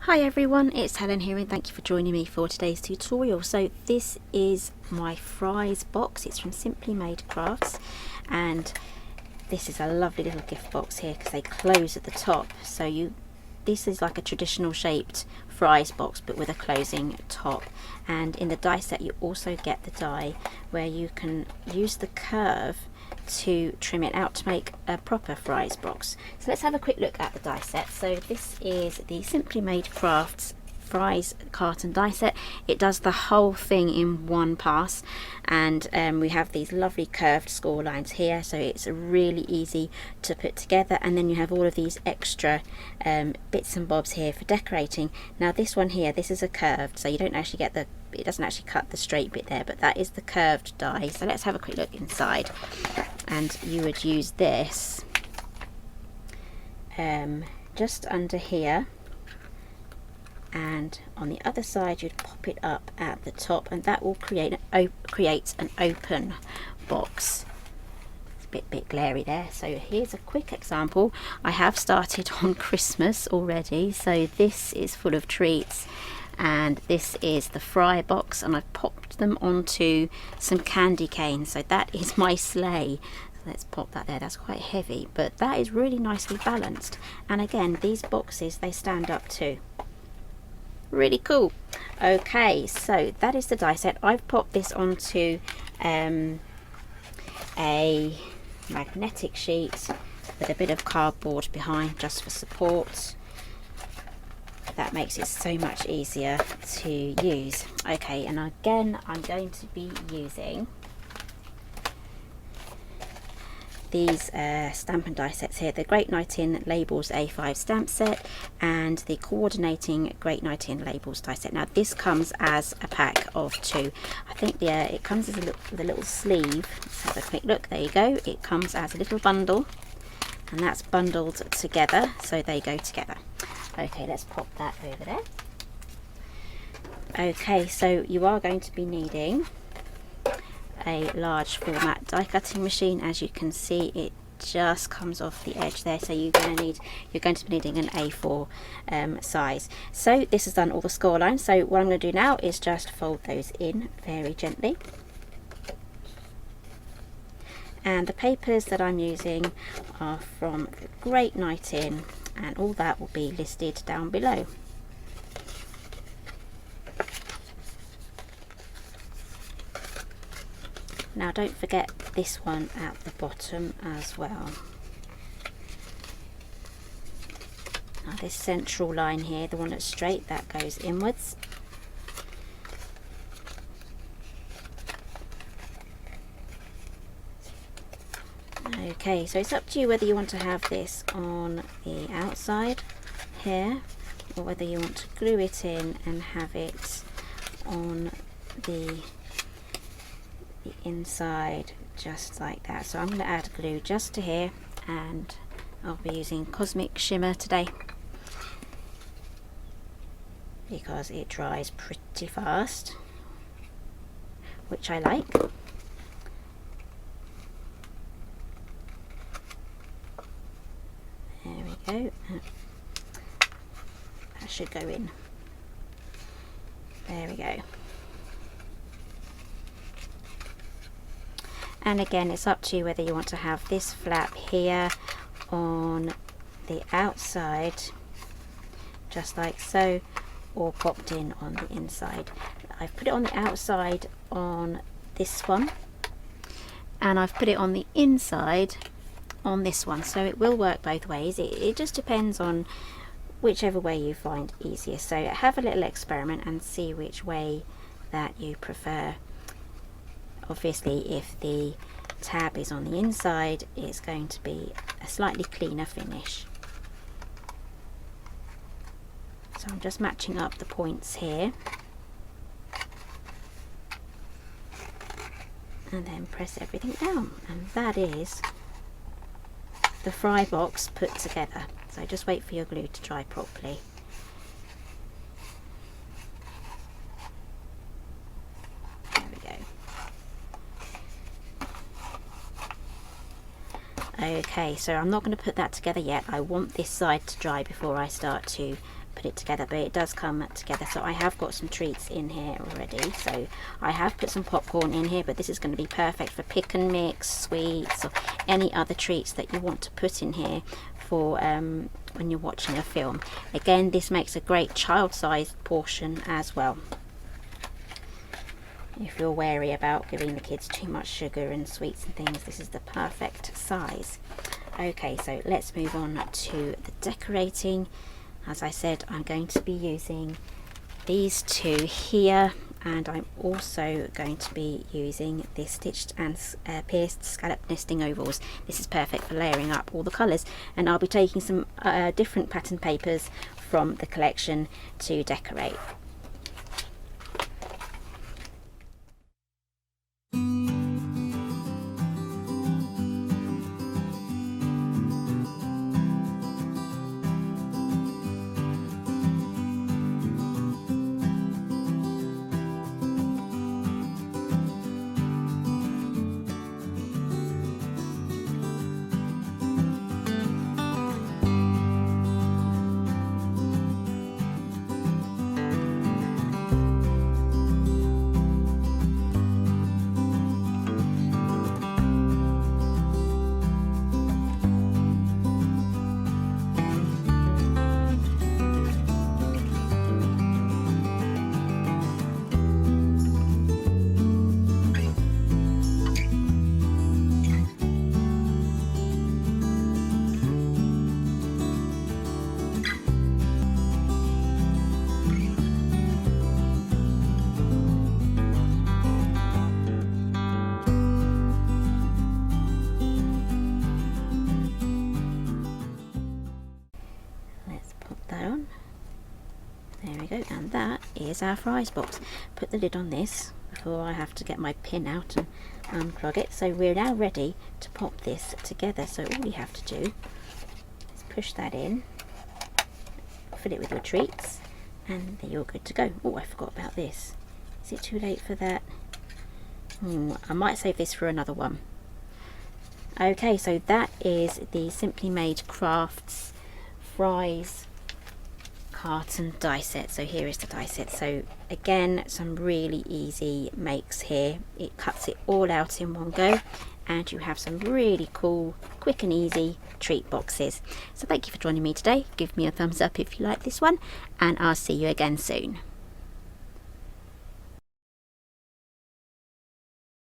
Hi everyone, it's Helen here and thank you for joining me for today's tutorial. So this is my fries box. It's from Simply Made Crafts and this is a lovely little gift box here because they close at the top. So this is like a traditional shaped fries box but with a closing top, and in the die set you also get the die where you can use the curve to trim it out to make a proper fries box. So let's have a quick look at the die set. So this is the Simply Made Crafts fries carton die set. It does the whole thing in one pass, and we have these lovely curved score lines here, so it's really easy to put together. And then you have all of these extra bits and bobs here for decorating. Now this one here, this is a curved, so you don't actually get the, it doesn't actually cut the straight bit there, but that is the curved die. So let's have a quick look inside. And you would use this just under here, and on the other side you'd pop it up at the top, and that will create an open box. It's a bit glary there. So here's a quick example. I have started on Christmas already, so this is full of treats, and this is the fry box, and I've popped them onto some candy canes. So that is my sleigh. Let's pop that there. That's quite heavy, but that is really nicely balanced. And again, these boxes, they stand up too. Really cool. Okay, so that is the die set. I've popped this onto a magnetic sheet with a bit of cardboard behind just for support. That makes it so much easier to use. Okay, and again I'm going to be using these stamp and die sets here, the Great Night In Labels A5 stamp set and the Coordinating Great Night In Labels die set. Now this comes as a pack of two. I think it comes as with a little sleeve. Let's have a quick look. There you go. It comes as a little bundle, and that's bundled together, so they go together. Okay, let's pop that over there. Okay, so you are going to be needing a large format die cutting machine. As you can see, it just comes off the edge there, so you're going to be needing an A4 size. So this has done all the score lines, so what I'm going to do now is just fold those in very gently. And the papers that I'm using are from the Great Night In, and all that will be listed down below. Now don't forget this one at the bottom as well. Now this central line here, the one that's straight, that goes inwards. Okay, so it's up to you whether you want to have this on the outside here, or whether you want to glue it in and have it on the inside just like that. So I'm going to add glue just to here, and I'll be using Cosmic Shimmer today because it dries pretty fast, which I like. There we go. That should go in. There we go. And again, it's up to you whether you want to have this flap here on the outside, just like so, or popped in on the inside. I've put it on the outside on this one, and I've put it on the inside on this one, so it will work both ways. It just depends on whichever way you find easier. So have a little experiment and see which way that you prefer. Obviously, if the tab is on the inside, it's going to be a slightly cleaner finish. So I'm just matching up the points here, and then press everything down, and that is the fry box put together. So just wait for your glue to dry properly. Okay, so I'm not going to put that together yet. I want this side to dry before I start to put it together, but it does come together. So I have got some treats in here already. So I have put some popcorn in here, but this is going to be perfect for pick and mix, sweets, or any other treats that you want to put in here for when you're watching a film. Again, this makes a great child-sized portion as well, if you're wary about giving the kids too much sugar and sweets and things. This is the perfect size. Okay, so let's move on to the decorating. As I said, I'm going to be using these two here, and I'm also going to be using the stitched and pierced scallop nesting ovals. This is perfect for layering up all the colours, and I'll be taking some different pattern papers from the collection to decorate. There we go, and that is our fries box. Put the lid on this before I have to get my pin out and unplug it. So we're now ready to pop this together. So all you have to do is push that in, fill it with your treats, and then you're good to go. Oh, I forgot about this. Is it too late for that? I might save this for another one. Okay, so that is the Simply Made Crafts fries carton die set. So here is the die set. So again, some really easy makes here. It cuts it all out in one go, and you have some really cool, quick and easy treat boxes. So thank you for joining me today. Give me a thumbs up if you like this one, and I'll see you again soon.